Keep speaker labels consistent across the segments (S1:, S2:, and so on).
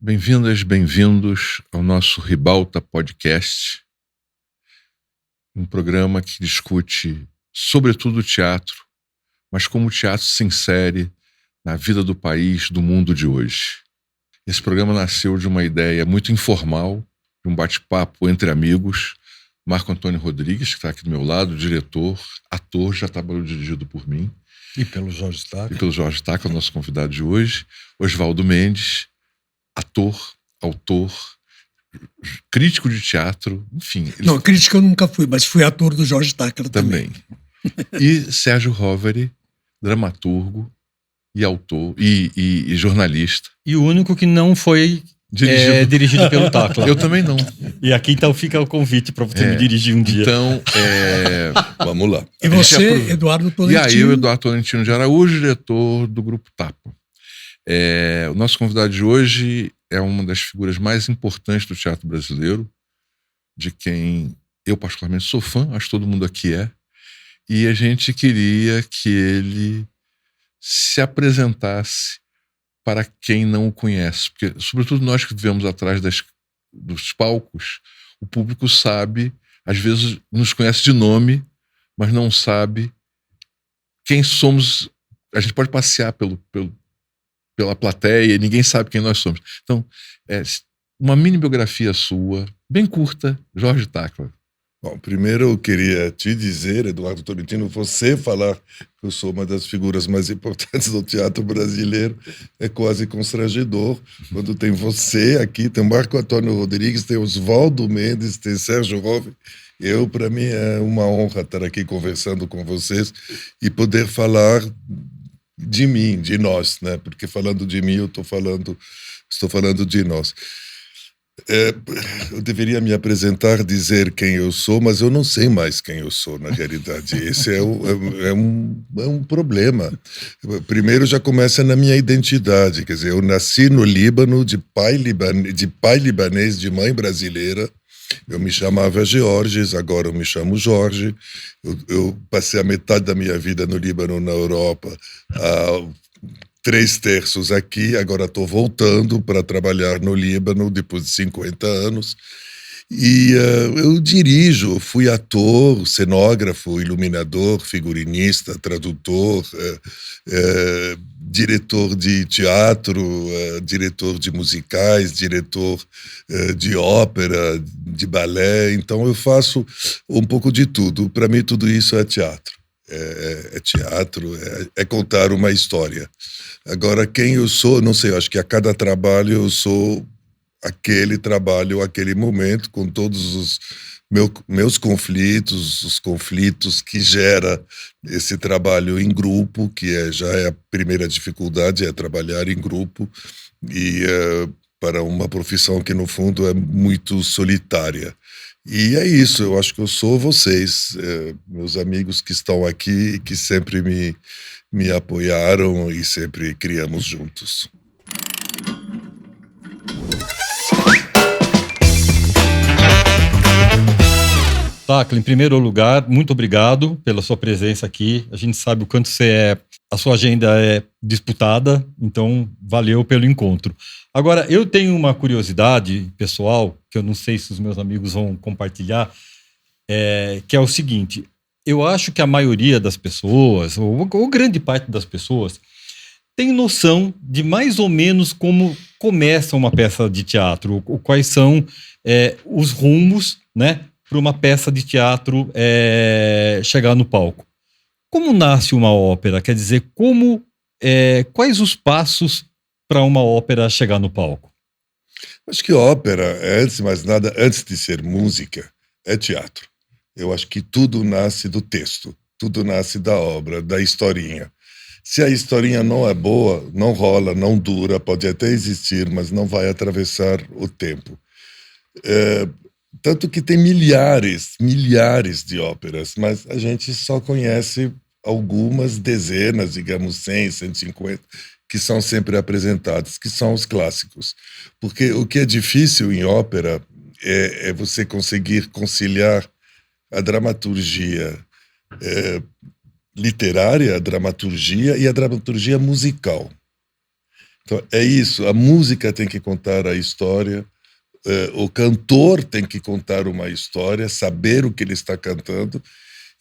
S1: Bem-vindas, bem-vindos ao nosso Ribalta Podcast, um programa que discute sobretudo o teatro, mas como o teatro se insere na vida do país, do mundo de hoje. Esse programa nasceu de uma ideia muito informal, de um bate-papo entre amigos. Marco Antônio Rodrigues, que está aqui do meu lado, diretor, ator, já trabalhou dirigido por mim.
S2: E pelo Jorge Staca.
S1: E pelo Jorge Staca, o nosso convidado de hoje. Oswaldo Mendes, ator, autor, crítico de teatro, enfim.
S2: Não, crítico eu nunca fui, mas fui ator do Jorge Staca também.
S1: E Sérgio Roveri, dramaturgo e autor e jornalista.
S3: E o único que não foi dirigido pelo Tacla.
S1: Eu também não.
S3: E aqui então fica o convite para você me dirigir um dia.
S1: Então, vamos lá.
S2: E você, Eduardo Tolentino?
S1: E aí, o Eduardo Tolentino de Araújo, diretor do Grupo Tapa. O nosso convidado de hoje é uma das figuras mais importantes do teatro brasileiro, de quem eu particularmente sou fã, acho que todo mundo aqui é, e a gente queria que ele se apresentasse para quem não o conhece, porque sobretudo nós que vivemos atrás dos palcos, o público sabe, às vezes nos conhece de nome, mas não sabe quem somos. A gente pode passear pela plateia e ninguém sabe quem nós somos. Então, uma mini biografia sua, bem curta, Jorge Tacla.
S4: Bom, primeiro eu queria te dizer, Eduardo Tolentino, você falar que eu sou uma das figuras mais importantes do teatro brasileiro é quase constrangedor. Quando tem você aqui, tem Marco Antônio Rodrigues, tem Oswaldo Mendes, tem Sérgio Roveri. Para mim é uma honra estar aqui conversando com vocês e poder falar de mim, de nós, né? Porque falando de mim, eu estou falando de nós. Eu deveria me apresentar, dizer quem eu sou, mas eu não sei mais quem eu sou, na realidade. Esse é um problema. Primeiro já começa na minha identidade, quer dizer, eu nasci no Líbano, de pai libanês, de mãe brasileira. Eu me chamava Georges, agora eu me chamo Jorge. Eu passei a metade da minha vida no Líbano, na Europa, 3/3 aqui, agora estou voltando para trabalhar no Líbano depois de 50 anos. E eu dirijo, fui ator, cenógrafo, iluminador, figurinista, tradutor, diretor de teatro, diretor de musicais, diretor de ópera, de balé. Então eu faço um pouco de tudo. Para mim tudo isso é teatro. É teatro, é contar uma história. Agora, quem eu sou, não sei, acho que a cada trabalho eu sou aquele trabalho, aquele momento, com todos os meus conflitos, os conflitos que gera esse trabalho em grupo, que já é a primeira dificuldade, é trabalhar em grupo, e para uma profissão que, no fundo, é muito solitária. E é isso, eu acho que eu sou vocês, meus amigos que estão aqui e que sempre me apoiaram e sempre criamos juntos.
S3: Tacla, em primeiro lugar, muito obrigado pela sua presença aqui. A gente sabe o quanto a sua agenda é disputada, então valeu pelo encontro. Agora, eu tenho uma curiosidade pessoal, que eu não sei se os meus amigos vão compartilhar, que é o seguinte: eu acho que a maioria das pessoas, ou grande parte das pessoas, tem noção de mais ou menos como começa uma peça de teatro, ou quais são os rumos, né, para uma peça de teatro chegar no palco. Como nasce uma ópera? Quer dizer, quais os passos para uma ópera chegar no palco?
S4: Acho que ópera, antes de mais nada, antes de ser música, é teatro. Eu acho que tudo nasce do texto, tudo nasce da obra, da historinha. Se a historinha não é boa, não rola, não dura, pode até existir, mas não vai atravessar o tempo. Tanto que tem milhares de óperas, mas a gente só conhece algumas dezenas, digamos 100, 150, que são sempre apresentadas, que são os clássicos. Porque o que é difícil em ópera é você conseguir conciliar a dramaturgia literária, a dramaturgia e a dramaturgia musical. Então, é isso, a música tem que contar a história, o cantor tem que contar uma história, saber o que ele está cantando,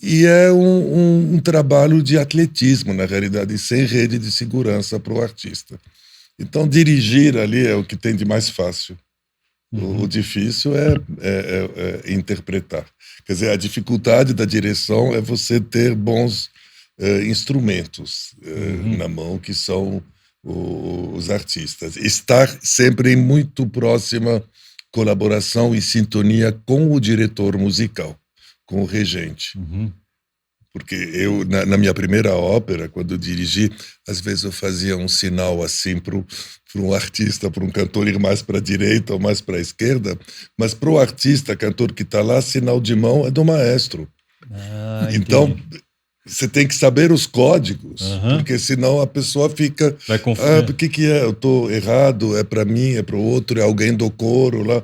S4: e é um trabalho de atletismo, na realidade, sem rede de segurança para o artista. Então, dirigir ali é o que tem de mais fácil. O difícil é interpretar. Quer dizer, a dificuldade da direção é você ter bons instrumentos na mão, que são os artistas. Estar sempre em muito próxima colaboração e sintonia com o diretor musical, com o regente. Porque eu, na minha primeira ópera, quando eu dirigi, às vezes eu fazia um sinal assim para um artista, para um cantor ir mais para a direita ou mais para a esquerda, mas para o artista, cantor que está lá, sinal de mão é do maestro. Então, você tem que saber os códigos, porque senão a pessoa fica...
S3: Vai confundir.
S4: O que é? Eu estou errado, é para mim, é para o outro, é alguém do coro lá.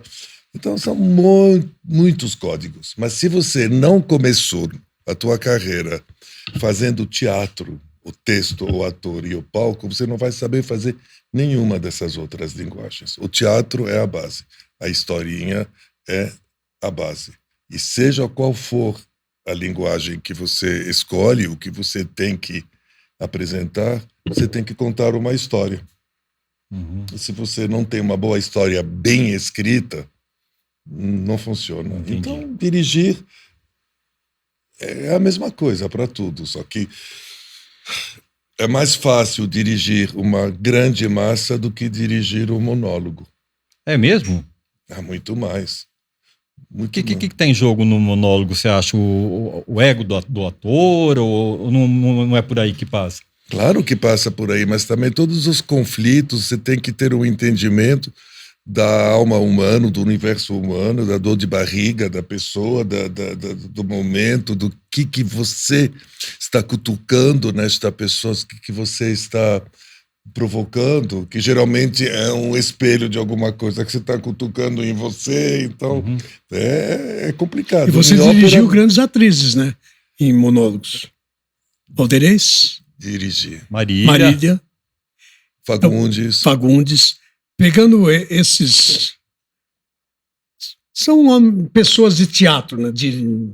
S4: Então, são muitos códigos. Mas se você não começou a tua carreira fazendo teatro, o texto, o ator e o palco, você não vai saber fazer nenhuma dessas outras linguagens. O teatro é a base, a historinha é a base. E seja qual for a linguagem que você escolhe, o que você tem que apresentar, você tem que contar uma história. E se você não tem uma boa história bem escrita, não funciona.
S3: Entendi.
S4: Então, dirigir é a mesma coisa para tudo, só que é mais fácil dirigir uma grande massa do que dirigir um monólogo.
S3: É mesmo?
S4: Há muito mais.
S3: O que tem em jogo no monólogo, você acha? O ego do ator ou não é por aí que passa?
S4: Claro que passa por aí, mas também todos os conflitos, você tem que ter um entendimento da alma humana, do universo humano, da dor de barriga da pessoa, do momento, do que você está cutucando nesta pessoa, o que você está provocando, que geralmente é um espelho de alguma coisa que você está cutucando em você, então é complicado.
S2: E você dirigiu grandes atrizes, né? Em monólogos. Valderez.
S4: Dirigi.
S2: Marília.
S4: Fagundes.
S2: Fagundes. Pegando esses... São pessoas de teatro, né?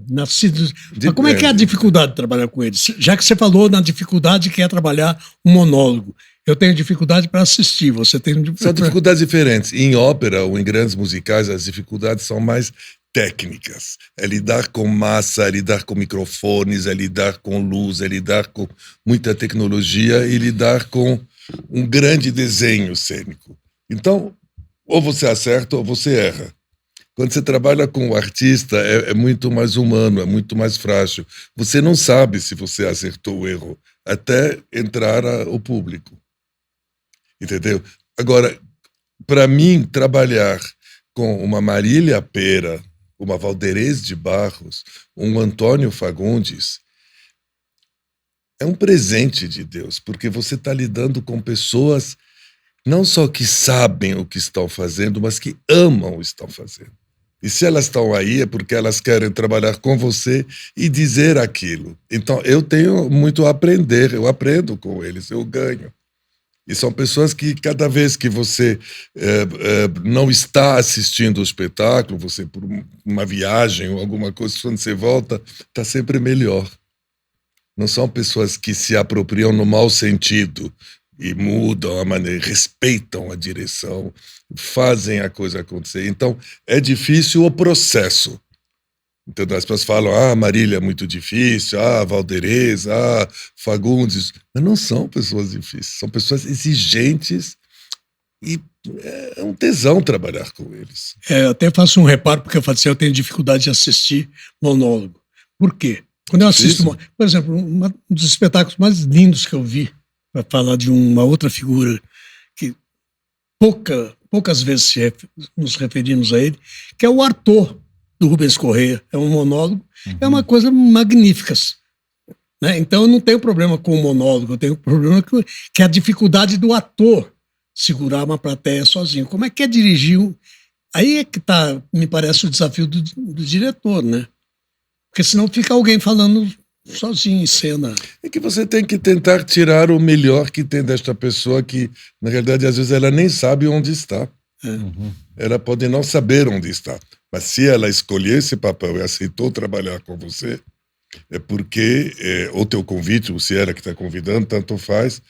S2: Nascidos... Mas como é que é a dificuldade de trabalhar com eles? Já que você falou na dificuldade que é trabalhar um monólogo. Eu tenho dificuldade para assistir, você tem...
S4: São dificuldades diferentes. Em ópera ou em grandes musicais, as dificuldades são mais técnicas. É lidar com massa, é lidar com microfones, é lidar com luz, é lidar com muita tecnologia e lidar com um grande desenho cênico. Então, ou você acerta ou você erra. Quando você trabalha com o artista, é muito mais humano, é muito mais frágil. Você não sabe se você acertou ou errou, até entrar o público. Entendeu? Agora, para mim, trabalhar com uma Marília Pera, uma Valderez de Barros, um Antônio Fagundes, é um presente de Deus, porque você está lidando com pessoas não só que sabem o que estão fazendo, mas que amam o que estão fazendo. E se elas estão aí é porque elas querem trabalhar com você e dizer aquilo. Então, eu tenho muito a aprender, eu aprendo com eles, eu ganho. E são pessoas que cada vez que você não está assistindo o espetáculo, você por uma viagem ou alguma coisa, quando você volta, está sempre melhor. Não são pessoas que se apropriam no mau sentido e mudam a maneira, respeitam a direção, fazem a coisa acontecer. Então, é difícil o processo. Então, as pessoas falam, Marília é muito difícil, Valderez, Fagundes. Mas não são pessoas difíceis, são pessoas exigentes e é um tesão trabalhar com eles.
S2: Até faço um reparo, porque eu tenho dificuldade de assistir monólogo. Por quê? Quando eu assisto, por exemplo, um dos espetáculos mais lindos que eu vi, para falar de uma outra figura que poucas vezes nos referimos a ele, que é o Arthur, do Rubens Correia. É um monólogo, é uma coisa magnífica. Né? Então eu não tenho problema com o monólogo, eu tenho problema que é a dificuldade do ator segurar uma plateia sozinho. Como é que é dirigir? Aí é que tá, me parece, o desafio do diretor, né? Porque senão fica alguém falando sozinho em cena.
S4: É que você tem que tentar tirar o melhor que tem desta pessoa que, na realidade, às vezes ela nem sabe onde está. Ela pode não saber onde está. Mas se ela escolher esse papel e aceitou trabalhar com você, é porque o teu convite, ou se ela que está convidando, tanto faz,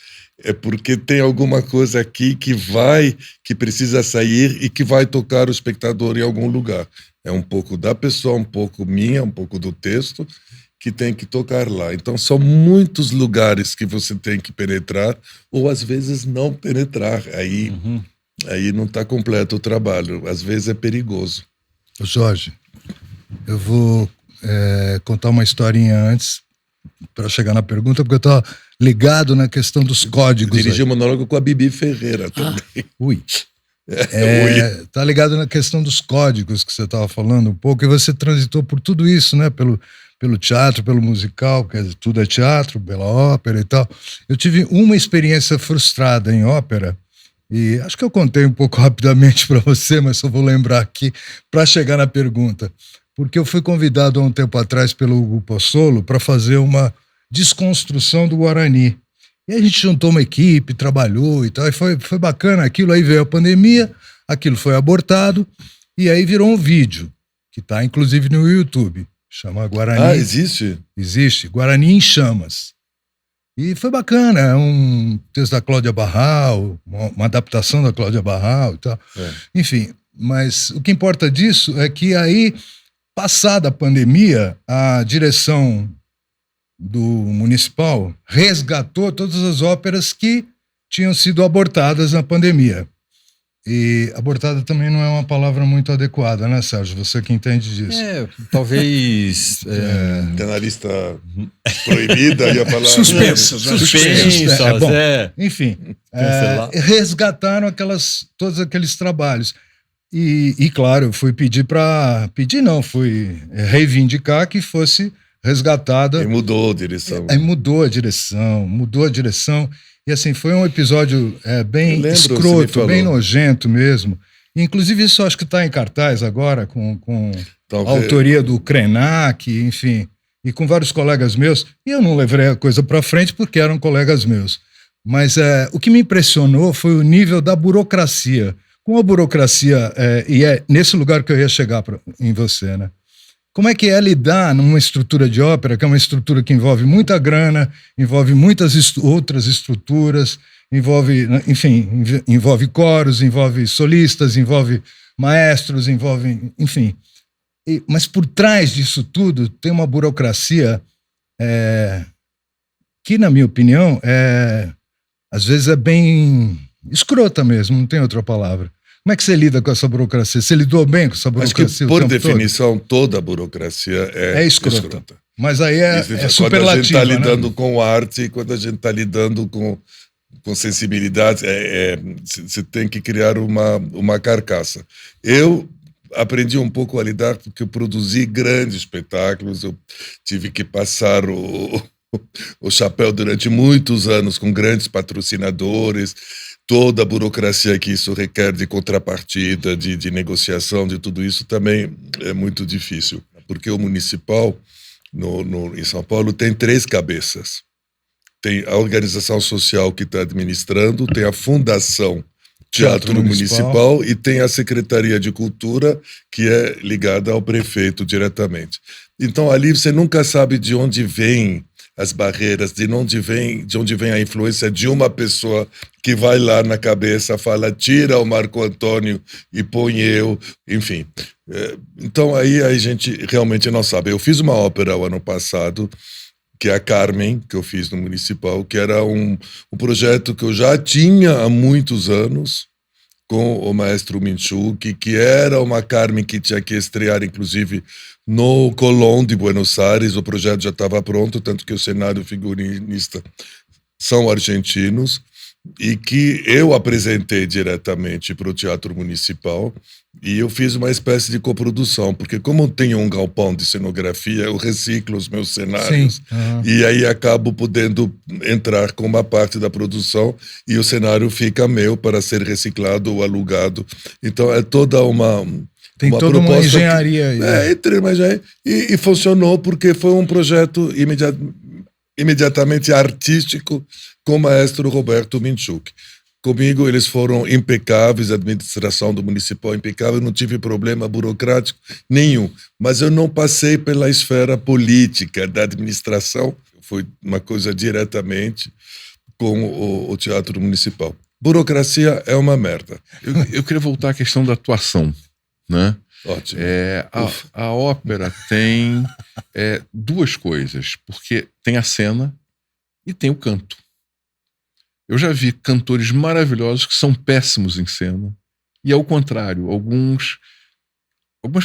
S4: é porque tem alguma coisa aqui que precisa sair e que vai tocar o espectador em algum lugar. É um pouco da pessoa, um pouco minha, um pouco do texto, que tem que tocar lá. Então, são muitos lugares que você tem que penetrar, ou às vezes não penetrar. Aí não está completo o trabalho. Às vezes é perigoso.
S5: Jorge, eu vou contar uma historinha antes para chegar na pergunta, porque eu estava ligado na questão dos códigos.
S4: Dirigi um monólogo com a Bibi Ferreira também.
S5: Ui. Tá ligado na questão dos códigos que você estava falando um pouco, e você transitou por tudo isso, né? Pelo teatro, pelo musical, quer dizer, tudo é teatro, pela ópera e tal. Eu tive uma experiência frustrada em ópera, e acho que eu contei um pouco rapidamente para você, mas só vou lembrar aqui para chegar na pergunta. Porque eu fui convidado há um tempo atrás pelo Hugo Pozzolo para fazer uma desconstrução do Guarani. E a gente juntou uma equipe, trabalhou e tal, e foi bacana aquilo. Aí veio a pandemia, aquilo foi abortado, e aí virou um vídeo, que está inclusive no YouTube. Chama Guarani.
S4: Ah, existe?
S5: Existe, Guarani em Chamas. E foi bacana, é um texto da Cláudia Barral, uma adaptação da Cláudia Barral e tal. Enfim, mas o que importa disso é que aí, passada a pandemia, a direção do municipal resgatou todas as óperas que tinham sido abortadas na pandemia. E abortada também não é uma palavra muito adequada, né, Sérgio? Você que entende disso.
S3: Talvez...
S4: Tem na lista proibida, ia falar...
S2: Suspensas.
S5: Enfim, resgataram todos aqueles trabalhos. E claro, eu fui fui reivindicar que fosse resgatada.
S4: E mudou a direção.
S5: Aí mudou a direção. E assim, foi um episódio bem escroto, bem nojento mesmo. Inclusive, isso acho que está em cartaz agora, com a autoria do Krenak, enfim, e com vários colegas meus. E eu não levei a coisa para frente porque eram colegas meus. Mas o que me impressionou foi o nível da burocracia. Com a burocracia, e é nesse lugar que eu ia chegar em você, né? Como é que é lidar numa estrutura de ópera, que é uma estrutura que envolve muita grana, envolve muitas outras estruturas, envolve coros, envolve solistas, envolve maestros, enfim. Mas por trás disso tudo tem uma burocracia que, na minha opinião, às vezes é bem escrota mesmo, não tem outra palavra. Como é que você lida com essa burocracia? Você lidou bem com essa burocracia?
S4: Acho que, por definição, toda a burocracia é escrota.
S5: Mas aí é superlativa,
S4: quando a gente está lidando,
S5: né,
S4: com arte, quando a gente está lidando com sensibilidade, você tem que criar uma carcaça. Eu aprendi um pouco a lidar porque eu produzi grandes espetáculos, eu tive que passar o chapéu durante muitos anos com grandes patrocinadores, toda a burocracia que isso requer de contrapartida, de negociação, de tudo isso também é muito difícil. Porque o municipal, em São Paulo, tem 3 cabeças. Tem a organização social que está administrando, tem a Fundação Teatro Municipal e tem a Secretaria de Cultura, que é ligada ao prefeito diretamente. Então, ali você nunca sabe de onde vem as barreiras, de onde vem a influência de uma pessoa que vai lá na cabeça, fala, tira o Marco Antônio e põe eu, enfim. Então aí a gente realmente não sabe. Eu fiz uma ópera o ano passado, que é a Carmen, que eu fiz no Municipal, que era um projeto que eu já tinha há muitos anos, com o maestro Minchuk, que era uma Carmen que tinha que estrear, inclusive, no Colón de Buenos Aires. O projeto já estava pronto, tanto que o cenário e o figurinista são argentinos, e que eu apresentei diretamente para o Teatro Municipal, e eu fiz uma espécie de coprodução, porque como eu tenho um galpão de cenografia, eu reciclo os meus cenários, e aí acabo podendo entrar com uma parte da produção, e o cenário fica meu para ser reciclado ou alugado. Então é toda uma
S5: Tem toda uma engenharia aí.
S4: E funcionou porque foi um projeto imediatamente artístico com o maestro Roberto Minchuk. Comigo eles foram impecáveis, a administração do municipal impecável, não tive problema burocrático nenhum. Mas eu não passei pela esfera política da administração, foi uma coisa diretamente com o Teatro Municipal. Burocracia é uma merda.
S1: Eu queria voltar à questão da atuação, né?
S4: Ótimo.
S1: A ópera tem duas coisas, porque tem a cena e tem o canto. Eu já vi cantores maravilhosos que são péssimos em cena, e ao contrário, algumas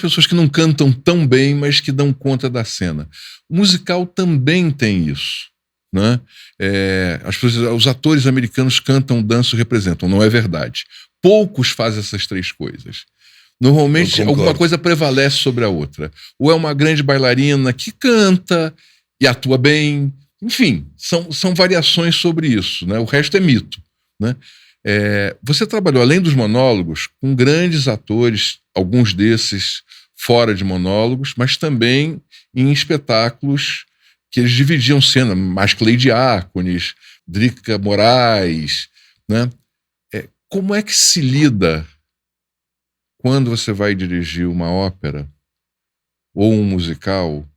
S1: pessoas que não cantam tão bem, mas que dão conta da cena. O musical também tem isso, né? Os atores americanos cantam, dançam, representam. Não é verdade. Poucos fazem essas três coisas. Normalmente alguma coisa prevalece sobre a outra. Ou é uma grande bailarina que canta e atua bem. Enfim, são variações sobre isso, né? O resto é mito, né? Você trabalhou, além dos monólogos, com grandes atores, alguns desses fora de monólogos, mas também em espetáculos que eles dividiam cena, Masclei Diáconis, Drica Moraes, né? Como é que se lida quando você vai dirigir uma ópera ou um musical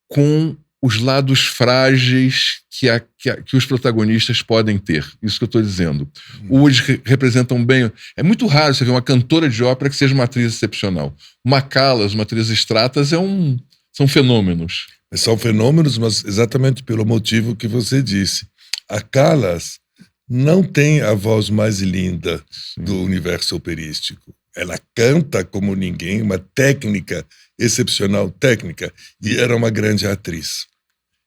S1: com os lados frágeis que os protagonistas podem ter? Isso que eu estou dizendo. Ou eles representam bem... É muito raro você ver uma cantora de ópera que seja uma atriz excepcional. Uma Callas, uma atriz Stratas, são fenômenos.
S4: São fenômenos, mas exatamente pelo motivo que você disse. A Callas não tem a voz mais linda do universo operístico. Ela canta como ninguém, uma técnica excepcional, e era uma grande atriz.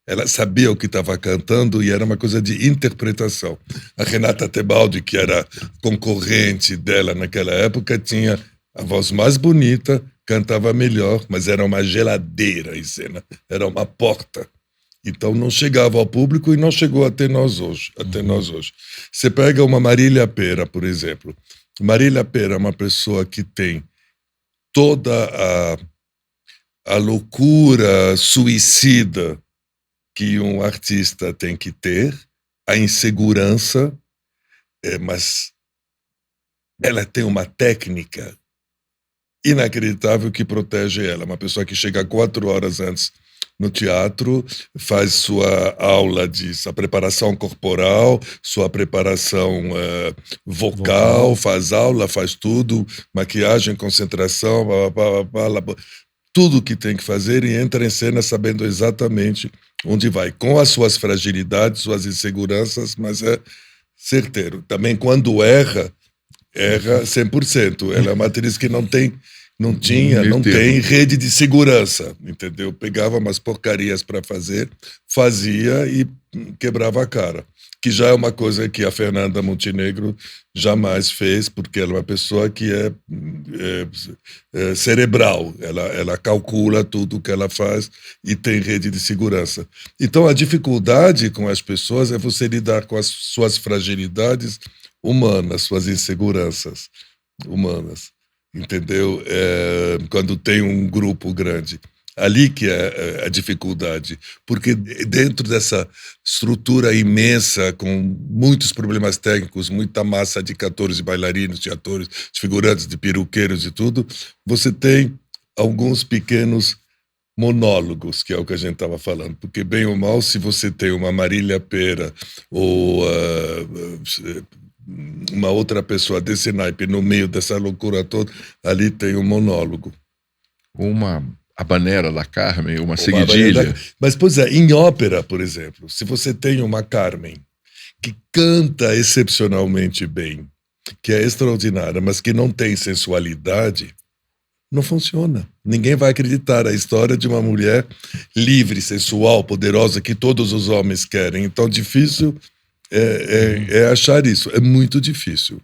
S4: Ela sabia o que estava cantando e era uma coisa de interpretação. A Renata Tebaldi, que era concorrente dela naquela época, tinha a voz mais bonita, cantava melhor, mas era uma geladeira em cena, era uma porta. Então não chegava ao público e não chegou até nós hoje. Você pega uma Marília Pera, por exemplo. Marília Pera é uma pessoa que tem toda a loucura suicida que um artista tem que ter, a insegurança, mas ela tem uma técnica inacreditável que protege ela. Uma pessoa que chega 4 horas antes no teatro, faz sua aula de sua preparação corporal, sua preparação vocal, faz aula, faz tudo, maquiagem, concentração, tudo que tem que fazer, e entra em cena sabendo exatamente onde vai, com as suas fragilidades, suas inseguranças, mas é certeiro. Também quando erra 100%. Ela é uma atriz que não tem rede de segurança, entendeu? Pegava umas porcarias para fazer, fazia e quebrava a cara. Que já é uma coisa que a Fernanda Montenegro jamais fez, porque ela é uma pessoa que é cerebral. Ela calcula tudo o que ela faz e tem rede de segurança. Então, a dificuldade com as pessoas é você lidar com as suas fragilidades humanas, suas inseguranças humanas. Entendeu? Quando tem um grupo grande. Ali que é a dificuldade. Porque dentro dessa estrutura imensa, com muitos problemas técnicos, muita massa de cantores, de bailarinos, de atores, de figurantes, de peruqueiros e tudo, você tem alguns pequenos monólogos, que é o que a gente estava falando. Porque, bem ou mal, se você tem uma Marília Pera ou uma outra pessoa desse naipe no meio dessa loucura toda, ali tem um monólogo.
S1: Uma habanera da Carmen, uma seguidilha.
S4: Mas, pois é, em ópera, por exemplo, se você tem uma Carmen que canta excepcionalmente bem, que é extraordinária, mas que não tem sensualidade, não funciona. Ninguém vai acreditar a história de uma mulher livre, sensual, poderosa, que todos os homens querem. Então, difícil é achar isso. É muito difícil.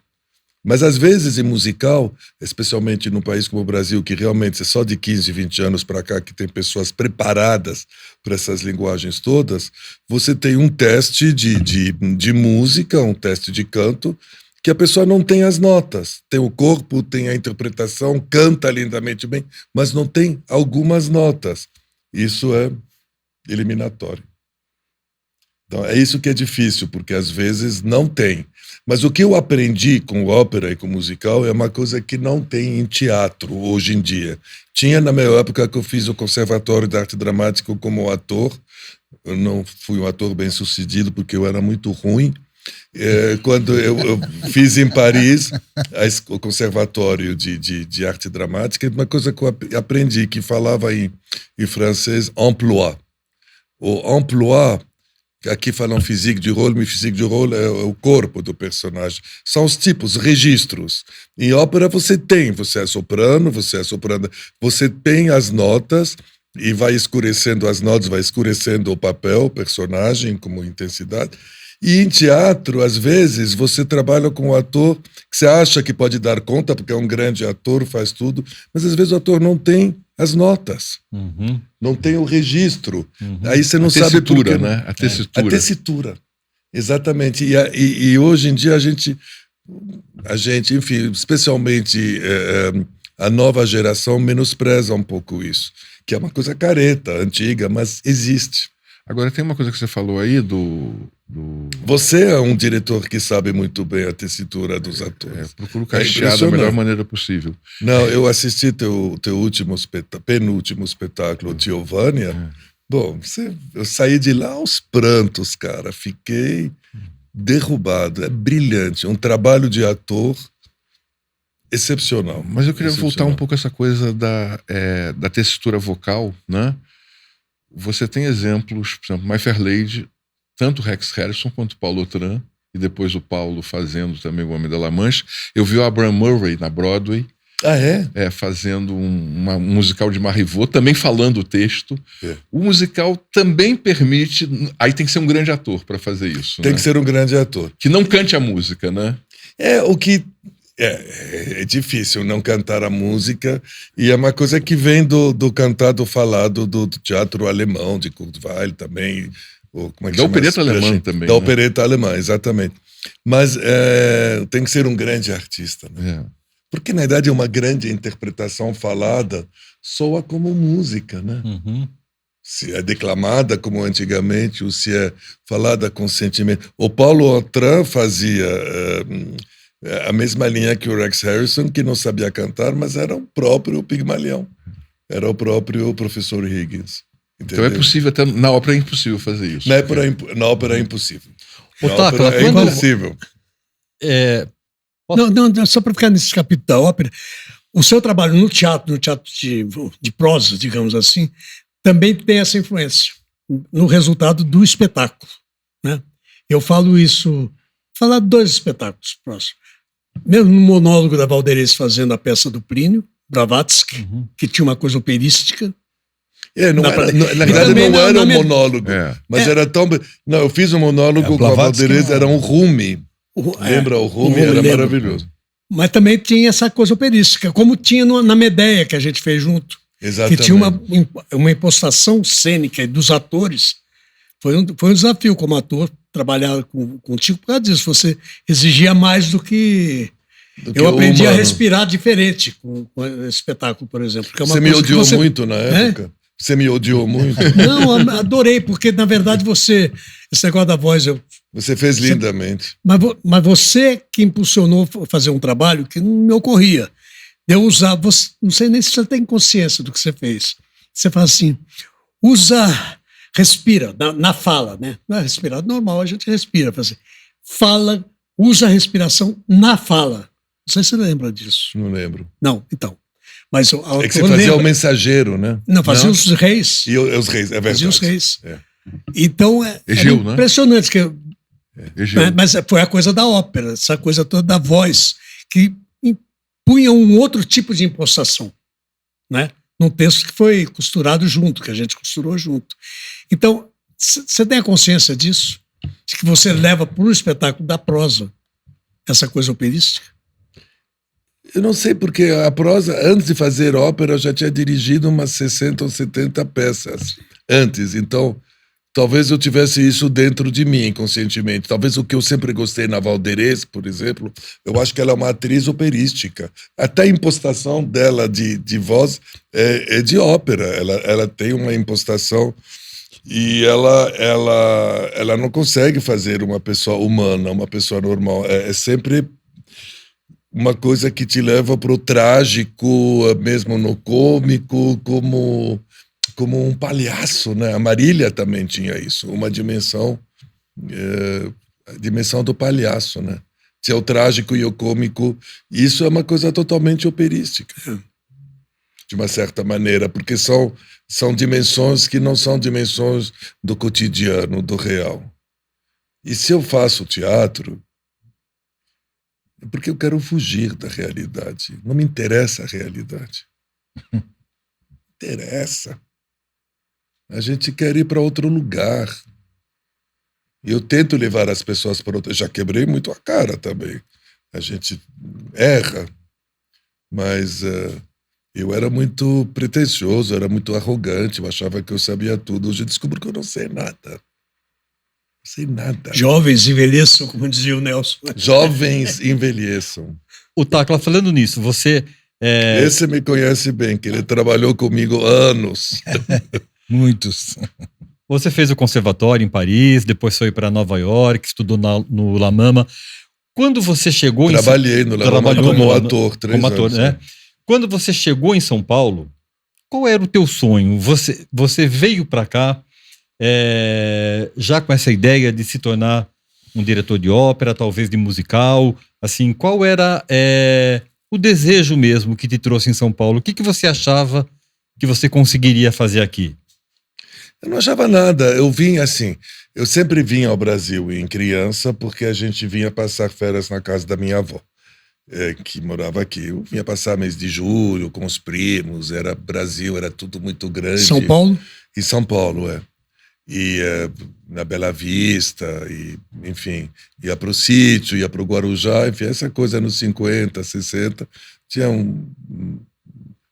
S4: Mas, às vezes, em musical, especialmente num país como o Brasil, que realmente é só de 15, 20 anos para cá que tem pessoas preparadas para essas linguagens todas, você tem um teste de música, um teste de canto, que a pessoa não tem as notas. Tem o corpo, tem a interpretação, canta lindamente bem, mas não tem algumas notas. Isso é eliminatório. Então, é isso que é difícil, porque às vezes não tem. Mas o que eu aprendi com ópera e com musical é uma coisa que não tem em teatro hoje em dia. Tinha na minha época que eu fiz o Conservatório de Arte Dramática como ator. Eu não fui um ator bem-sucedido porque eu era muito ruim. Quando eu fiz em Paris o Conservatório de Arte Dramática, uma coisa que eu aprendi, que falava em francês, emploi. O emploi, aqui falam physique du rôle, mas physique du rôle é o corpo do personagem. São os tipos, registros. Em ópera você é soprano, você tem as notas e vai escurecendo as notas, vai escurecendo o papel, o personagem, como intensidade. E em teatro, às vezes, você trabalha com um ator que você acha que pode dar conta, porque é um grande ator, faz tudo, mas às vezes o ator não tem as notas, não tem o registro. Aí você não sabe por quê.
S1: Né? A tessitura.
S4: A tessitura, exatamente. E hoje em dia a gente, enfim, especialmente a nova geração menospreza um pouco isso, que é uma coisa careta, antiga, mas existe.
S1: Agora, tem uma coisa que você falou aí
S4: Você é um diretor que sabe muito bem a tessitura dos atores.
S1: Procuro cachear da melhor maneira possível.
S4: Não, eu assisti teu penúltimo espetáculo, Giovânia. Bom, eu saí de lá aos prantos, cara. Fiquei derrubado. É brilhante. Um trabalho de ator excepcional.
S1: Mas eu queria voltar um pouco a essa coisa da tessitura vocal, né? Você tem exemplos, por exemplo, My Fair Lady, tanto Rex Harrison quanto Paulo Autran, e depois o Paulo fazendo também O Homem da La Mancha. Eu vi o Abraham Murray na Broadway.
S4: Ah, é?
S1: Fazendo um musical de Marivaux, também falando o texto. O musical também permite... Aí tem que ser um grande ator para fazer isso.
S4: Tem que ser um grande ator.
S1: Que não cante a música, né?
S4: É difícil não cantar a música, e é uma coisa que vem do cantado falado do teatro alemão, de Kurt Weill também.
S1: Da opereta alemã também.
S4: Da opereta alemã, exatamente. Mas tem que ser um grande artista, né? Porque, na verdade, uma grande interpretação falada soa como música, né? Se é declamada como antigamente, ou se é falada com sentimento. O Paulo Autran fazia... a mesma linha que o Rex Harrison, que não sabia cantar, mas era o próprio Pigmalião. Era o próprio professor Higgins. Entendeu?
S1: Então é possível, até na ópera é impossível fazer isso.
S4: Na ópera é impossível.
S3: É
S4: impossível.
S2: Não, só para ficar nesse capítulo da ópera, o seu trabalho no teatro de prosa, digamos assim, também tem essa influência no resultado do espetáculo, né? Eu falo isso, falar de 2 espetáculos próximos. Mesmo no monólogo da Valderez fazendo a peça do Plínio, Blavatsky, que tinha uma coisa operística.
S4: Na verdade não era um monólogo, mas era tão... Não, eu fiz um monólogo com a Valderez, era um Rumi. Lembra o Rumi? Era maravilhoso.
S2: Mas também tinha essa coisa operística, como tinha na Medeia, que a gente fez junto.
S4: Exatamente.
S2: Que tinha uma impostação cênica dos atores. Foi um desafio como ator trabalhar contigo por causa disso. Você exigia mais do que eu aprendi a respirar diferente com esse espetáculo, por exemplo. Que é uma
S4: você me odiou muito na época? Você me odiou muito?
S2: Não, adorei, porque na verdade esse negócio da voz...
S4: Você fez lindamente.
S2: Mas você que impulsionou fazer um trabalho que não me ocorria. Eu usar, não sei nem se você tem consciência do que você fez. Você faz assim, respira na fala, né? Não é respirar normal, a gente respira. Assim, fala, usa a respiração na fala. Não sei se você lembra disso.
S4: Não lembro.
S2: Não, então. Mas
S4: é que você fazia o mensageiro, né?
S2: Não, fazia os reis.
S4: E os reis, é verdade.
S2: Fazia os reis. Então,
S1: Egeu, né?
S2: Impressionante. Mas foi a coisa da ópera, essa coisa toda da voz, que punha um outro tipo de impostação, né? Num texto que foi costurado junto, que a gente costurou junto. Então, você tem a consciência disso? De que você leva para o espetáculo da prosa essa coisa operística?
S4: Eu não sei, porque a prosa, antes de fazer ópera, eu já tinha dirigido umas 60 ou 70 peças antes. Então, talvez eu tivesse isso dentro de mim, inconscientemente. Talvez o que eu sempre gostei na Valderez, por exemplo, eu acho que ela é uma atriz operística. Até a impostação dela de voz é de ópera. Ela tem uma impostação e ela não consegue fazer uma pessoa humana, uma pessoa normal. É sempre uma coisa que te leva para o trágico, mesmo no cômico, como um palhaço, né? A Marília também tinha isso, uma dimensão, a dimensão do palhaço, né? Se é o trágico e o cômico, isso é uma coisa totalmente operística, de uma certa maneira, porque são dimensões que não são dimensões do cotidiano, do real. E se eu faço teatro, é porque eu quero fugir da realidade. Não me interessa a realidade. Interessa. A gente quer ir para outro lugar. E eu tento levar as pessoas para outro. Já quebrei muito a cara também. A gente erra. Mas eu era muito pretensioso, era muito arrogante. Eu achava que eu sabia tudo. Hoje eu descubro que eu não sei nada. Não sei nada.
S2: Jovens envelheçam, como dizia o Nelson.
S4: Jovens envelheçam.
S3: O Tacla, falando nisso, você...
S4: Esse me conhece bem, que ele trabalhou comigo anos.
S5: Muitos.
S3: Você fez o conservatório em Paris, depois foi para Nova York, estudou no La Mama. Quando você chegou
S4: Trabalhei no La Mama como ator, 3 anos.
S3: Né? Quando você chegou em São Paulo, qual era o teu sonho? Você veio para cá já com essa ideia de se tornar um diretor de ópera, talvez de musical? Assim, qual era o desejo mesmo que te trouxe em São Paulo? O que você achava que você conseguiria fazer aqui?
S4: Eu não achava nada. Eu vim assim. Eu sempre vinha ao Brasil em criança porque a gente vinha passar férias na casa da minha avó, que morava aqui. Eu vinha passar mês de julho com os primos. Era Brasil, era tudo muito grande.
S2: São Paulo?
S4: Em São Paulo, E na Bela Vista, e, enfim, ia para o sítio, ia para o Guarujá, enfim, essa coisa nos 50, 60. Tinha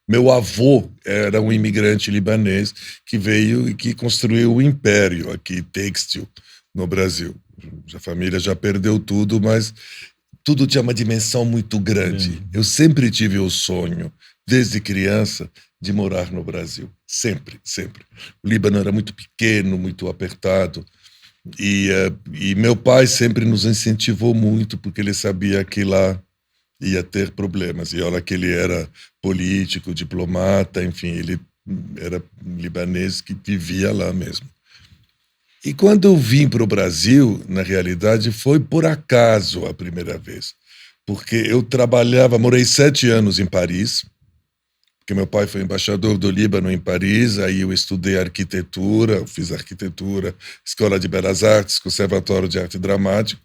S4: Meu avô era um imigrante libanês que veio e que construiu o império aqui, têxtil, no Brasil. A família já perdeu tudo, mas tudo tinha uma dimensão muito grande. Eu sempre tive o sonho, desde criança, de morar no Brasil. Sempre, sempre. O Líbano era muito pequeno, muito apertado. E meu pai sempre nos incentivou muito, porque ele sabia que lá ia ter problemas. E olha que ele era político, diplomata, enfim, ele era libanês que vivia lá mesmo. E quando eu vim para o Brasil, na realidade, foi por acaso a primeira vez. Porque eu morei 7 anos em Paris, porque meu pai foi embaixador do Líbano em Paris, aí eu estudei arquitetura, fiz arquitetura, Escola de Belas Artes, Conservatório de Arte Dramática,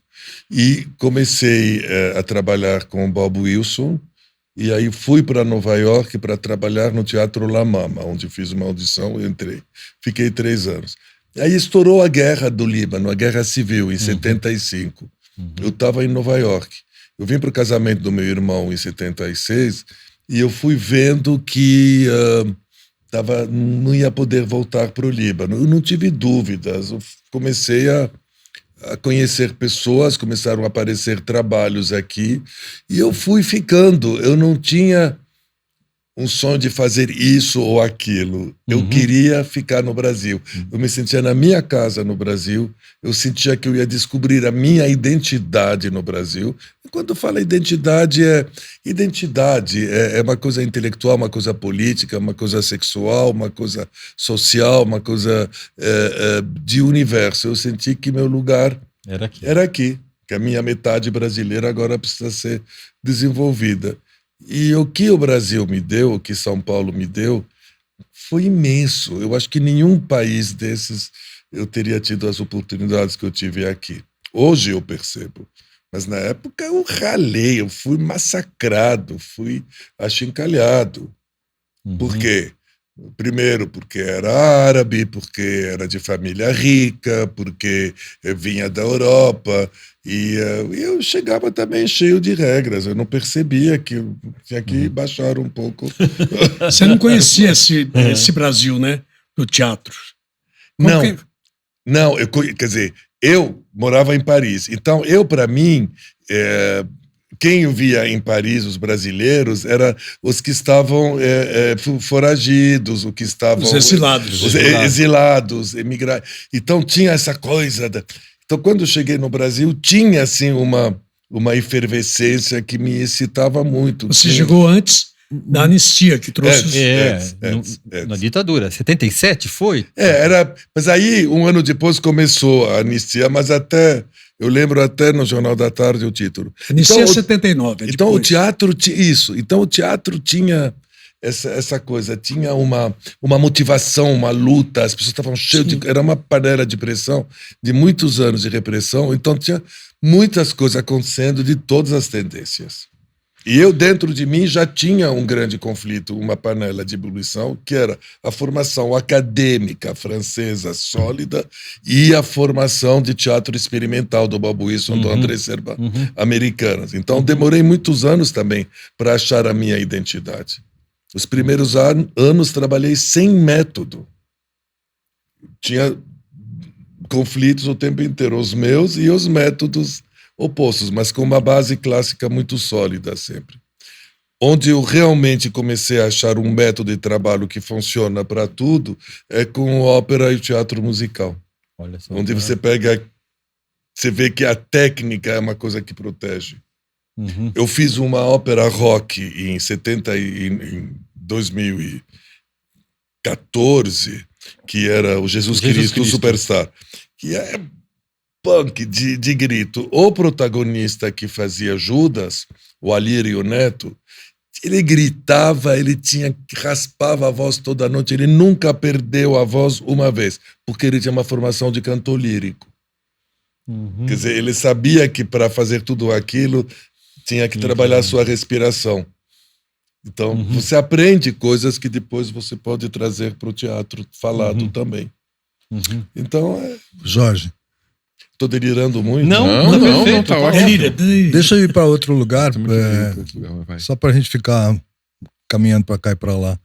S4: e comecei a trabalhar com o Bob Wilson, e aí fui para Nova York para trabalhar no Teatro La Mama, onde fiz uma audição e entrei. Fiquei 3 anos. Aí estourou a guerra do Líbano, a guerra civil, em 75. Eu estava em Nova York. Eu vim para o casamento do meu irmão em 76 e eu fui vendo que não ia poder voltar para o Líbano. Eu não tive dúvidas. Eu comecei a conhecer pessoas, começaram a aparecer trabalhos aqui e eu fui ficando. Eu não tinha um sonho de fazer isso ou aquilo. Eu queria ficar no Brasil. Eu me sentia na minha casa no Brasil. Eu sentia que eu ia descobrir a minha identidade no Brasil. E quando fala identidade, é uma coisa intelectual, uma coisa política, uma coisa sexual, uma coisa social, uma coisa de universo. Eu senti que meu lugar era aqui, que a minha metade brasileira agora precisa ser desenvolvida. E o que o Brasil me deu, o que São Paulo me deu, foi imenso. Eu acho que nenhum país desses eu teria tido as oportunidades que eu tive aqui. Hoje eu percebo. Mas na época eu ralei, eu fui massacrado, fui achincalhado. Por quê? Primeiro, porque era árabe, porque era de família rica, porque eu vinha da Europa. E eu chegava também cheio de regras. Eu não percebia que eu tinha que baixar um pouco.
S2: Você não conhecia esse Brasil, né? Do teatro.
S4: Não. Não, quer dizer, eu morava em Paris. Então, para mim, quem eu via em Paris, os brasileiros, eram os que estavam foragidos, os que estavam...
S2: Os exilados.
S4: Os exilados, emigrantes. Então, tinha essa coisa... Então, quando eu cheguei no Brasil, tinha, assim, uma efervescência que me excitava muito.
S2: Você chegou antes da anistia, que trouxe...
S3: Na ditadura. 77 foi?
S4: Mas aí, um ano depois, começou a anistia, mas eu lembro até no Jornal da Tarde o título.
S2: Anistia 79.
S4: Então o teatro Então o teatro tinha essa coisa, tinha uma motivação, uma luta, as pessoas estavam cheias de... Era uma panela de pressão, de muitos anos de repressão, então tinha muitas coisas acontecendo de todas as tendências. E eu, dentro de mim, já tinha um grande conflito, uma panela de ebulição, que era a formação acadêmica francesa sólida e a formação de teatro experimental do Bob Wilson, do André Serban, americanas. Então, demorei muitos anos também para achar a minha identidade. Os primeiros anos trabalhei sem método. Tinha conflitos o tempo inteiro, os meus e os métodos opostos, mas com uma base clássica muito sólida sempre. Onde eu realmente comecei a achar um método de trabalho que funciona para tudo é com ópera e teatro musical.
S3: Olha só,
S4: onde você vê que a técnica é uma coisa que protege. Eu fiz uma ópera rock em 2014, que era o Jesus Cristo Superstar, que é punk de grito. O protagonista que fazia Judas, o Alírio Neto, ele gritava, raspava a voz toda noite, ele nunca perdeu a voz uma vez, porque ele tinha uma formação de cantor lírico. Quer dizer, ele sabia que para fazer tudo aquilo tinha que trabalhar a sua respiração. Então, você aprende coisas que depois você pode trazer para o teatro falado também. Então,
S5: Jorge.
S4: Estou delirando muito?
S3: Não,
S1: tá ótimo.
S5: Deixa eu ir para outro lugar, só para a gente ficar caminhando para cá e para lá.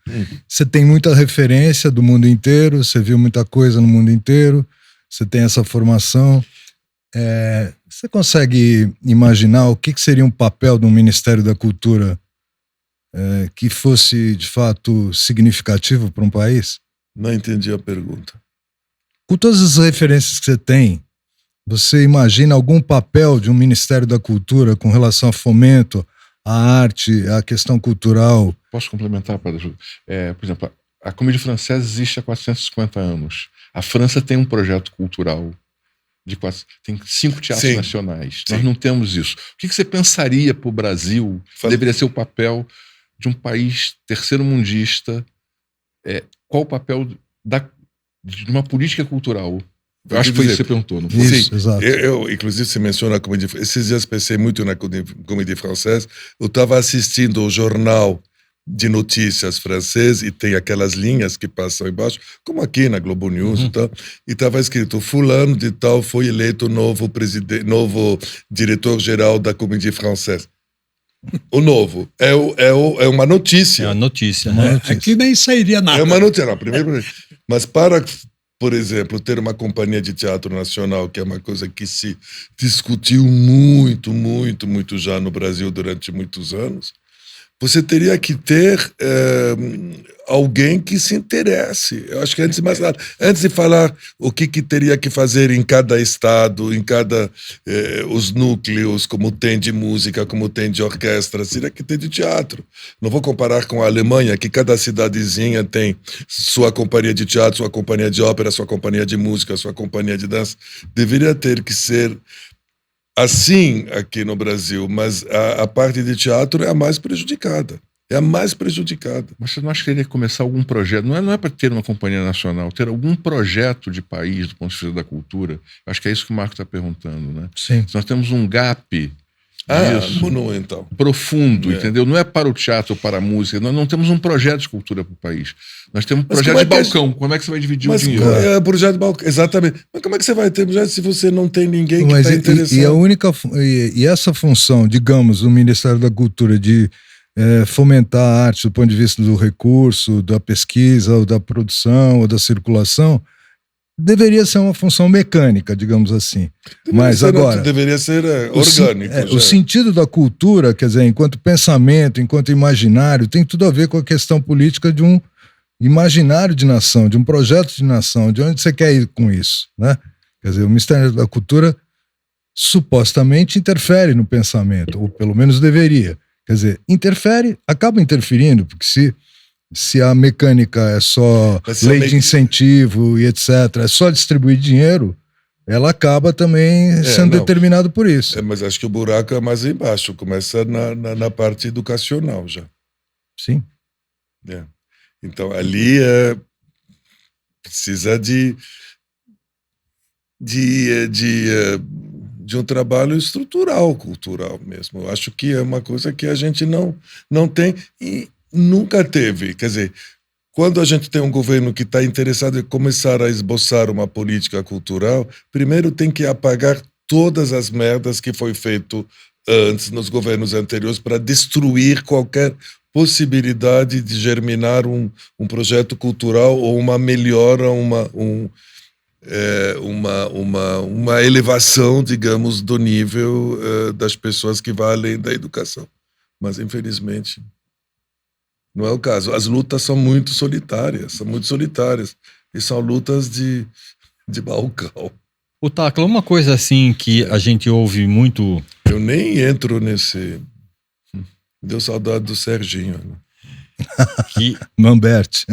S5: Você tem muita referência do mundo inteiro, você viu muita coisa no mundo inteiro, você tem essa formação. Você consegue imaginar o que seria um papel do Ministério da Cultura que fosse, de fato, significativo para um país?
S4: Não entendi a pergunta.
S5: Com todas as referências que você tem, você imagina algum papel de um Ministério da Cultura com relação a fomento, à arte, à questão cultural?
S1: Posso complementar, Padre Júlio? Por exemplo, a Comédie Française existe há 450 anos. A França tem um projeto cultural. Tem 5 teatros nacionais. Nós não temos isso. O que você pensaria para o Brasil deveria ser o papel de um país terceiro-mundista? Qual o papel de uma política cultural? Eu acho que foi isso que você perguntou, não foi?
S5: Isso, exato.
S4: Inclusive, você menciona a Comédie Française. Esses dias pensei muito na Comédie Française. Eu estava assistindo o jornal de notícias francês e tem aquelas linhas que passam embaixo, como aqui na Globo News e tal, e estava escrito: fulano de tal foi eleito novo diretor-geral da Comédie Française. O novo. É uma notícia.
S3: É uma notícia.
S2: Aqui nem sairia nada.
S4: É uma notícia, não. Primeiro, mas para, por exemplo, ter uma companhia de teatro nacional, que é uma coisa que se discutiu muito, muito, muito já no Brasil durante muitos anos, você teria que ter alguém que se interesse. Eu acho que antes de falar o que teria que fazer em cada estado, em cada os núcleos, como tem de música, como tem de orquestra, teria que ter de teatro. Não vou comparar com a Alemanha, que cada cidadezinha tem sua companhia de teatro, sua companhia de ópera, sua companhia de música, sua companhia de dança. Deveria ter que ser assim aqui no Brasil, mas a parte de teatro é a mais prejudicada. Mas
S1: você não acha que teria que começar algum projeto? Não é para ter uma companhia nacional, ter algum projeto de país do ponto de vista da cultura? Acho que é isso que o Marco está perguntando, né?
S5: Sim.
S1: Nós temos um gap
S4: monumental.
S1: Profundo, entendeu? Não é para o teatro ou para a música. Nós não temos um projeto de cultura para o país. Nós temos um projeto de balcão. Como é que você vai dividir o dinheiro?
S4: Projeto de balcão, exatamente. Mas como é que você vai ter projeto se você não tem ninguém que está interessado?
S5: E essa função, digamos, do Ministério da Cultura de fomentar a arte do ponto de vista do recurso, da pesquisa, ou da produção, ou da circulação, deveria ser uma função mecânica, digamos assim. Mas agora...
S4: Deveria ser orgânico.
S5: O sentido da cultura, quer dizer, enquanto pensamento, enquanto imaginário, tem tudo a ver com a questão política de um imaginário de nação, de um projeto de nação, de onde você quer ir com isso, né? Quer dizer, o Ministério da Cultura supostamente interfere no pensamento, ou pelo menos deveria. Quer dizer, interfere, acaba interferindo, porque se a mecânica é só lei de incentivo e etc., é só distribuir dinheiro, ela acaba também sendo determinada por isso.
S4: Mas acho que o buraco é mais embaixo, começa na parte educacional já.
S5: Sim.
S4: Então, ali precisa de um trabalho estrutural, cultural mesmo. Eu acho que é uma coisa que a gente não tem e nunca teve. Quer dizer, quando a gente tem um governo que está interessado em começar a esboçar uma política cultural, primeiro tem que apagar todas as merdas que foi feito antes, nos governos anteriores, para destruir qualquer possibilidade de germinar um projeto cultural ou uma melhora, uma elevação, digamos, do nível das pessoas que vai além da educação. Mas, infelizmente, não é o caso. As lutas são muito solitárias, e são lutas de balcão.
S3: O Tacla, uma coisa assim que a gente ouve muito...
S4: Eu nem entro nesse... Deu saudade do Serginho. Né?
S5: Mamberti.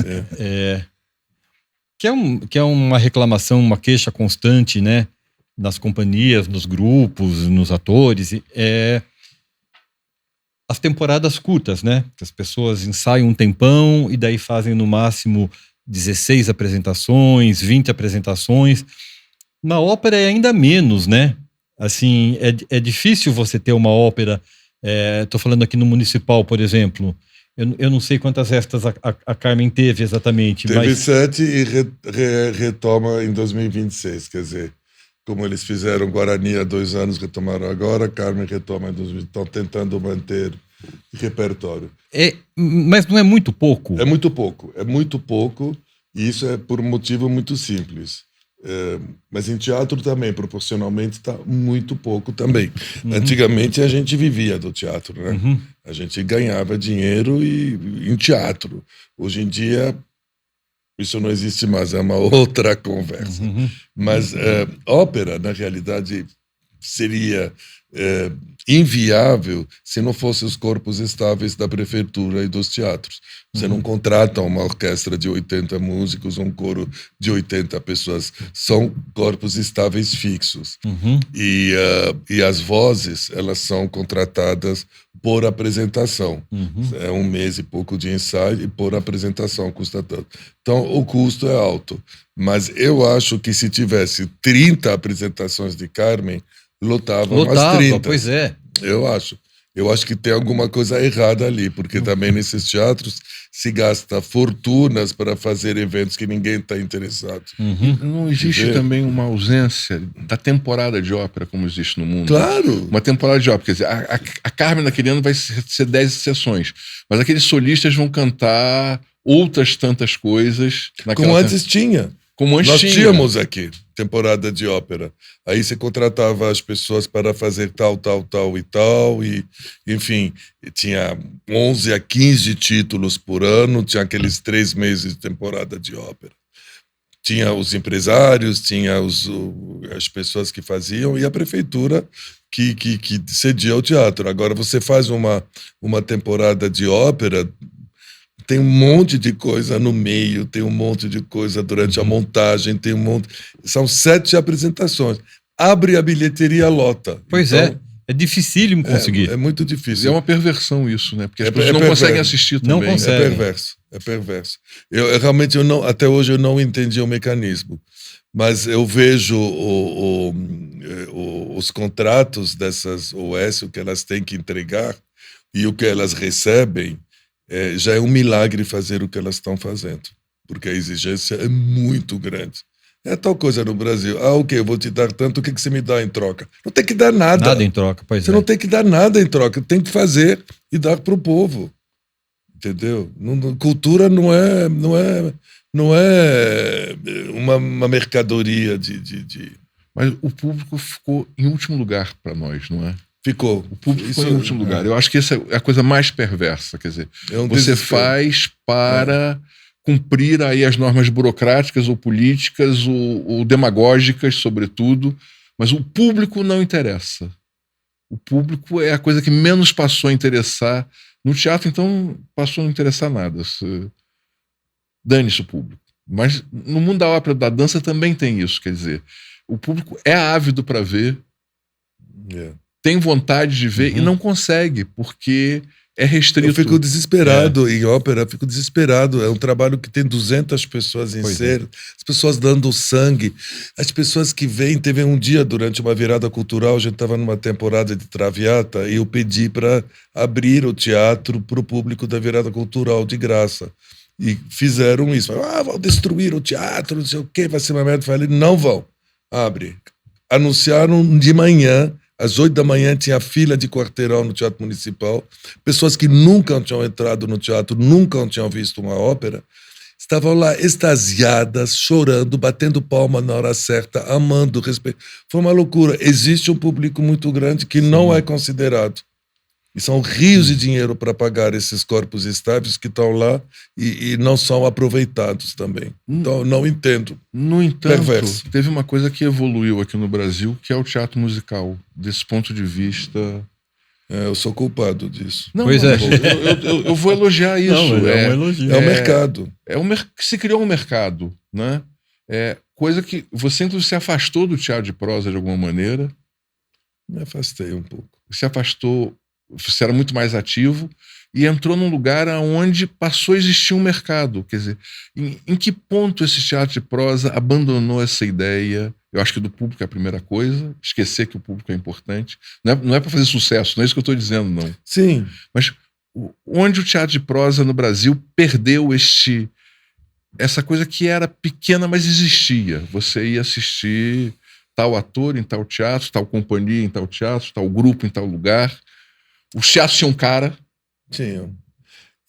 S3: Que é uma reclamação, uma queixa constante, né? Nas companhias, nos grupos, nos atores. As temporadas curtas, né? Que as pessoas ensaiam um tempão e daí fazem no máximo 16 apresentações, 20 apresentações. Na ópera é ainda menos, né? Assim, é difícil você ter uma ópera... Estou falando aqui no Municipal, por exemplo. Eu não sei quantas restas a Carmen teve exatamente.
S4: Teve 7 e retoma em 2026. Quer dizer, como eles fizeram Guarani há 2 anos, retomaram agora, Carmen retoma em 2026. Estão tentando manter repertório.
S3: Mas não é muito pouco?
S4: É muito pouco. E isso é por um motivo muito simples. Mas em teatro também, proporcionalmente, está muito pouco também. Antigamente a gente vivia do teatro, né? A gente ganhava dinheiro em teatro. Hoje em dia isso não existe mais, é uma outra conversa. Mas ópera, na realidade, seria inviável se não fossem os corpos estáveis da prefeitura e dos teatros. Você não contrata uma orquestra de 80 músicos, um coro de 80 pessoas. São corpos estáveis fixos. E as vozes, elas são contratadas por apresentação. É 1 mês e pouco de ensaio e por apresentação custa tanto. Então, o custo é alto. Mas eu acho que se tivesse 30 apresentações de Carmen, lotava as 30.
S3: Pois é.
S4: Eu acho. Eu acho que tem alguma coisa errada ali, porque também nesses teatros se gasta fortunas para fazer eventos que ninguém está interessado.
S1: Não existe também uma ausência da temporada de ópera como existe no mundo?
S4: Claro!
S1: Uma temporada de ópera. Quer dizer, a Carmen naquele ano vai ser 10 sessões, mas aqueles solistas vão cantar outras tantas coisas.
S4: Como antes tinha.
S1: Nós
S4: tínhamos aqui temporada de ópera. Aí você contratava as pessoas para fazer tal e enfim, tinha 11 a 15 títulos por ano, tinha aqueles 3 meses de temporada de ópera. Tinha os empresários, tinha as pessoas que faziam e a prefeitura que cedia o teatro. Agora você faz uma temporada de ópera, tem um monte de coisa no meio, tem um monte de coisa durante a montagem, tem um monte... São 7 apresentações. Abre a bilheteria, lota.
S3: Pois então, é dificílimo conseguir.
S4: É muito difícil.
S1: É uma perversão isso, né? Porque as pessoas não conseguem assistir também.
S3: Não conseguem.
S4: É perverso. Eu realmente, até hoje, eu não entendi o mecanismo. Mas eu vejo os contratos dessas OS, o que elas têm que entregar e o que elas recebem, já é um milagre fazer o que elas estão fazendo, porque a exigência é muito grande. É tal coisa no Brasil. Ok, eu vou te dar tanto, o que você me dá em troca? Não tem que dar nada.
S3: Nada em troca, pois
S4: Você não tem que dar nada em troca, tem que fazer e dar para o povo. entendeu? Cultura não é uma mercadoria de...
S1: Mas o público ficou em último lugar para nós, não é?
S4: Ficou.
S1: O público ficou em último lugar. Eu acho que essa é a coisa mais perversa. Quer dizer, você faz para cumprir aí as normas burocráticas ou políticas ou demagógicas, sobretudo, mas o público não interessa. O público é a coisa que menos passou a interessar. No teatro, então, passou a não interessar nada. Dane-se o público. Mas no mundo da ópera, da dança, também tem isso. Quer dizer, o público é ávido para ver, tem vontade de ver e não consegue, porque é restrito.
S4: Eu fico desesperado em ópera, fico desesperado. É um trabalho que tem 200 pessoas em cena, as pessoas dando sangue, as pessoas que vêm. Teve um dia durante uma virada cultural, a gente estava numa temporada de Traviata e eu pedi para abrir o teatro para o público da virada cultural de graça. E fizeram isso. Vão destruir o teatro, não sei o quê, vai ser uma merda. Eu falei, não vão. Abre. Anunciaram de manhã, às 8 da manhã, tinha fila de quarteirão no Teatro Municipal. Pessoas que nunca tinham entrado no teatro, nunca tinham visto uma ópera, estavam lá extasiadas, chorando, batendo palma na hora certa, amando, respeito. Foi uma loucura. Existe um público muito grande que não é considerado. E são rios de dinheiro para pagar esses corpos estáveis que estão lá e não são aproveitados também. Então, não entendo.
S1: No entanto,
S4: perverso.
S1: Teve uma coisa que evoluiu aqui no Brasil, que é o teatro musical. Desse ponto de vista...
S4: Eu sou culpado disso.
S1: Não, eu vou elogiar isso.
S3: Não, é um elogio.
S4: É o mercado.
S1: Se criou um mercado, né? Coisa que você, inclusive, se afastou do teatro de prosa de alguma maneira.
S4: Me afastei um pouco.
S1: Se afastou... Você era muito mais ativo e entrou num lugar onde passou a existir um mercado. Quer dizer, em que ponto esse teatro de prosa abandonou essa ideia? Eu acho que do público é a primeira coisa, esquecer que o público é importante. Não é para fazer sucesso, não é isso que eu estou dizendo, não.
S4: Sim.
S1: Mas onde o teatro de prosa no Brasil perdeu essa coisa que era pequena, mas existia. Você ia assistir tal ator em tal teatro, tal companhia em tal teatro, tal grupo em tal lugar. Os teatros tinham cara.
S4: Tinham.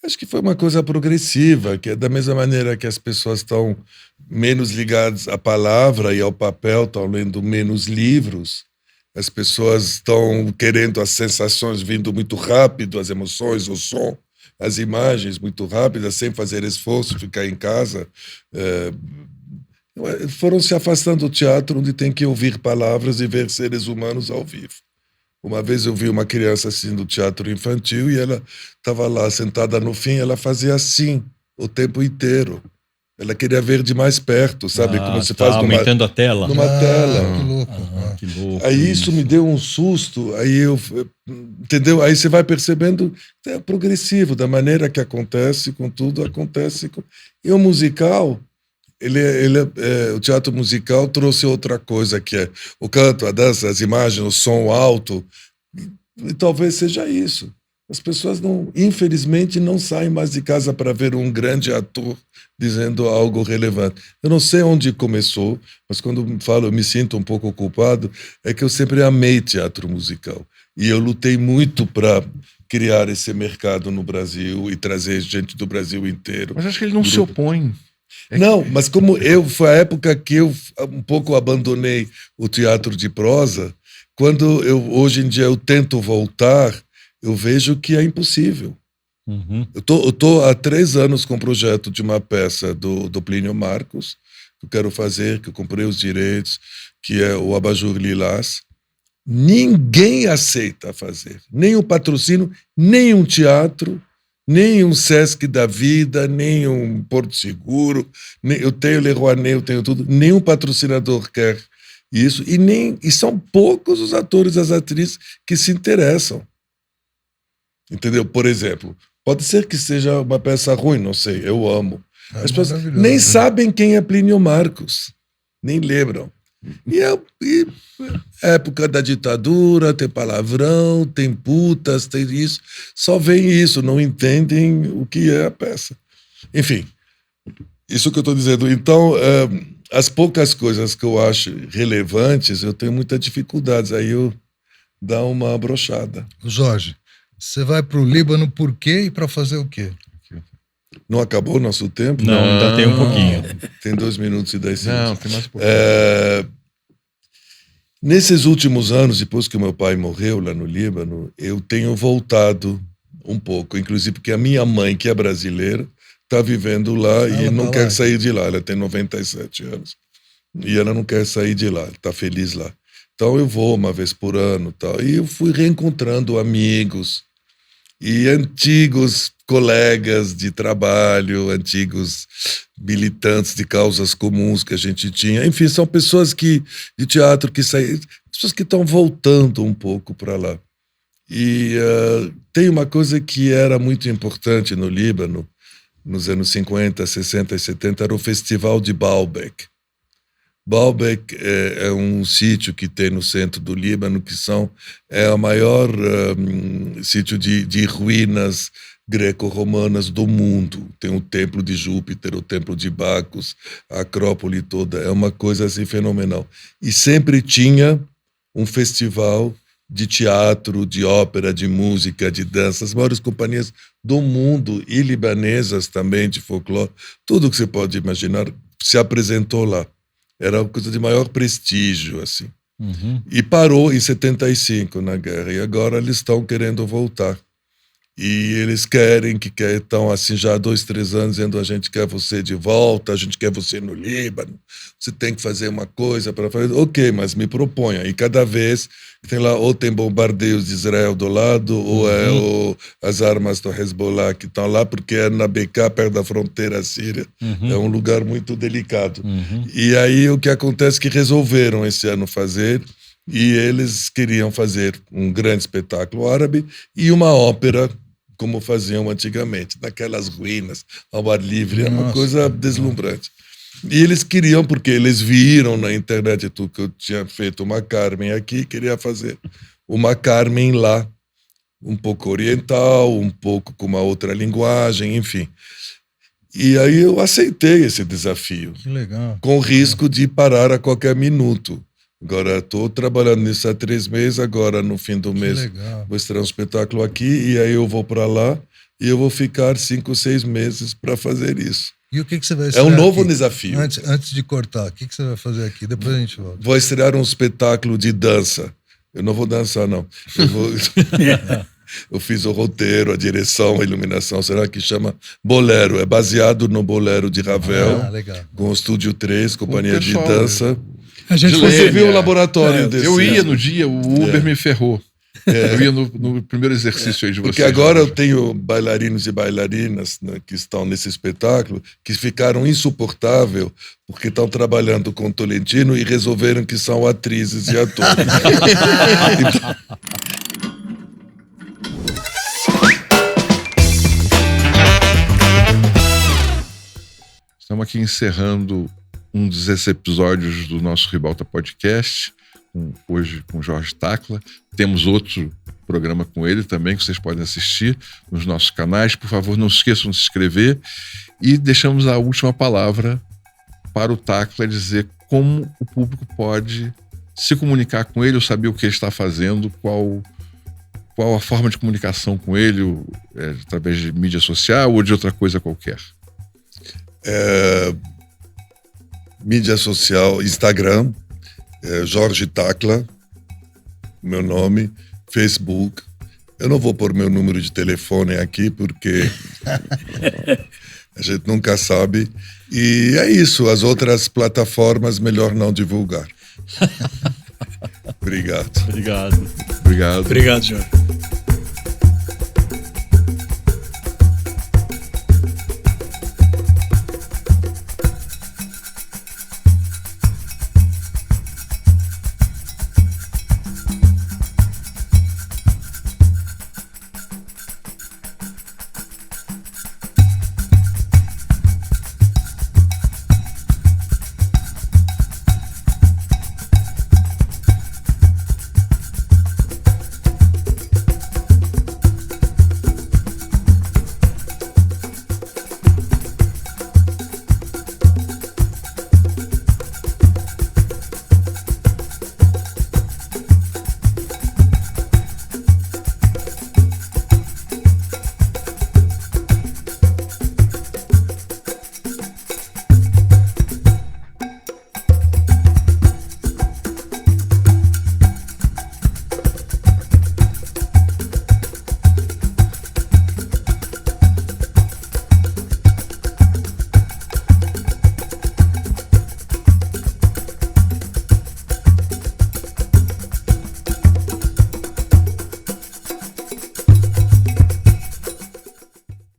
S4: Acho que foi uma coisa progressiva, que é da mesma maneira que as pessoas estão menos ligadas à palavra e ao papel, estão lendo menos livros, as pessoas estão querendo as sensações vindo muito rápido, as emoções, o som, as imagens muito rápidas, sem fazer esforço, ficar em casa. Foram se afastando do teatro, onde tem que ouvir palavras e ver seres humanos ao vivo. Uma vez eu vi uma criança assistindo teatro infantil e ela estava lá sentada no fim, ela fazia assim o tempo inteiro. Ela queria ver de mais perto, sabe? Como se faz
S3: aumentando a tela.
S4: Numa tela.
S5: Que louco.
S3: Que louco.
S4: Aí isso me deu um susto, entendeu? Aí você vai percebendo que é progressivo, da maneira que acontece com tudo, acontece com... E o musical... o teatro musical trouxe outra coisa, que é o canto, a dança, as imagens, o som alto, e talvez seja isso. As pessoas, infelizmente, não saem mais de casa para ver um grande ator dizendo algo relevante. Eu não sei onde começou, mas quando eu me sinto um pouco culpado, é que eu sempre amei teatro musical. E eu lutei muito para criar esse mercado no Brasil e trazer gente do Brasil inteiro.
S1: Mas acho que ele não se opõe.
S4: Não, mas foi a época que eu um pouco abandonei o teatro de prosa, quando hoje em dia eu tento voltar, eu vejo que é impossível.
S3: Uhum.
S4: Eu tô há 3 anos com o projeto de uma peça do Plínio Marcos, que eu quero fazer, que eu comprei os direitos, que é o Abajur Lilás. Ninguém aceita fazer, nem o patrocínio, nem um teatro, nem um Sesc da vida, nem um Porto Seguro, eu tenho Leroy, eu tenho tudo, nenhum patrocinador quer isso, e são poucos os atores e as atrizes que se interessam. Entendeu? Por exemplo, pode ser que seja uma peça ruim, não sei, eu amo. As pessoas nem sabem quem é Plínio Marcos, nem lembram. E época da ditadura, tem palavrão, tem putas, tem isso. Só veem isso, não entendem o que é a peça. Enfim, isso que eu estou dizendo. Então, as poucas coisas que eu acho relevantes, eu tenho muita dificuldade. Aí eu dou uma brochada.
S5: Jorge, você vai para o Líbano por quê e para fazer o quê?
S4: Não acabou o nosso tempo?
S3: Não, ainda tem um pouquinho.
S4: Tem 2 minutos e 10 segundos.
S1: Não, tem mais um pouquinho.
S4: Nesses últimos anos, depois que meu pai morreu lá no Líbano, eu tenho voltado um pouco, inclusive porque a minha mãe, que é brasileira, está vivendo lá e não quer sair de lá. Ela tem 97 anos e ela não quer sair de lá, está feliz lá. Então eu vou uma vez por ano, tal. E eu fui reencontrando amigos e antigos colegas de trabalho, antigos militantes de causas comuns que a gente tinha. Enfim, são pessoas de teatro que saem, pessoas que estão voltando um pouco para lá. E tem uma coisa que era muito importante no Líbano, nos anos 50, 60 e 70, era o Festival de Baalbek. Baalbek é um sítio que tem no centro do Líbano, é o maior sítio de ruínas greco-romanas do mundo. Tem o Templo de Júpiter, o Templo de Bacos, a Acrópole toda. É uma coisa assim fenomenal. E sempre tinha um festival de teatro, de ópera, de música, de dança. As maiores companhias do mundo e libanesas também, de folclore. Tudo que você pode imaginar se apresentou lá. Era uma coisa de maior prestígio, assim.
S3: Uhum.
S4: E parou em 75 na guerra. E agora eles estão querendo voltar. E eles estão assim já há 2, 3 anos dizendo: a gente quer você de volta, a gente quer você no Líbano, você tem que fazer uma coisa para fazer. Ok, mas me proponha. E cada vez tem lá, ou tem bombardeios de Israel do lado, ou as armas do Hezbollah que estão lá, porque é na Bekaa, perto da fronteira síria. É um lugar muito delicado. E aí o que acontece é que resolveram esse ano fazer, e eles queriam fazer um grande espetáculo árabe e uma ópera, como faziam antigamente, naquelas ruínas, ao ar livre. É uma coisa deslumbrante. E eles queriam, porque eles viram na internet tudo que eu tinha feito uma Carmen aqui, queria fazer uma Carmen lá, um pouco oriental, um pouco com uma outra linguagem, enfim. E aí eu aceitei esse desafio.
S5: Que legal.
S4: Com risco de parar a qualquer minuto. Agora, estou trabalhando nisso há 3 meses, agora no fim do mês
S5: legal.
S4: vou estrear um espetáculo aqui, e aí eu vou para lá, e eu vou ficar 5, 6 meses para fazer isso.
S5: E o que você vai
S4: É
S5: estrear
S4: um novo
S5: aqui?
S4: Desafio.
S5: Antes de cortar, o que você vai fazer aqui? Depois a gente volta.
S4: Vou estrear um espetáculo de dança. Eu não vou dançar, não. Eu fiz o roteiro, a direção, a iluminação, será que chama Bolero? É baseado no Bolero de Ravel,
S5: Legal.
S4: com o Estúdio 3, companhia de
S1: pessoal,
S4: dança.
S2: A gente
S1: Gilene,
S4: Você viu o laboratório desse?
S1: Eu ia no dia, o Uber me ferrou. Eu ia no primeiro exercício aí de vocês.
S4: Porque agora eu tenho bailarinos e bailarinas, né, que estão nesse espetáculo, que ficaram insuportáveis porque estão trabalhando com Tolentino e resolveram que são atrizes e atores. Então,
S1: estamos aqui encerrando um desses episódios do nosso Ribalta Podcast, hoje com Jorge Tacla. Temos outro programa com ele também, que vocês podem assistir nos nossos canais. Por favor, não se esqueçam de se inscrever. E deixamos a última palavra para o Tacla dizer como o público pode se comunicar com ele, ou saber o que ele está fazendo, qual a forma de comunicação com ele, através de mídia social ou de outra coisa qualquer.
S4: mídia social, Instagram, Jorge Tacla, meu nome, Facebook. Eu não vou pôr meu número de telefone aqui, porque a gente nunca sabe. E é isso, as outras plataformas, melhor não divulgar. Obrigado.
S3: Obrigado.
S1: Obrigado.
S2: Obrigado, Jorge.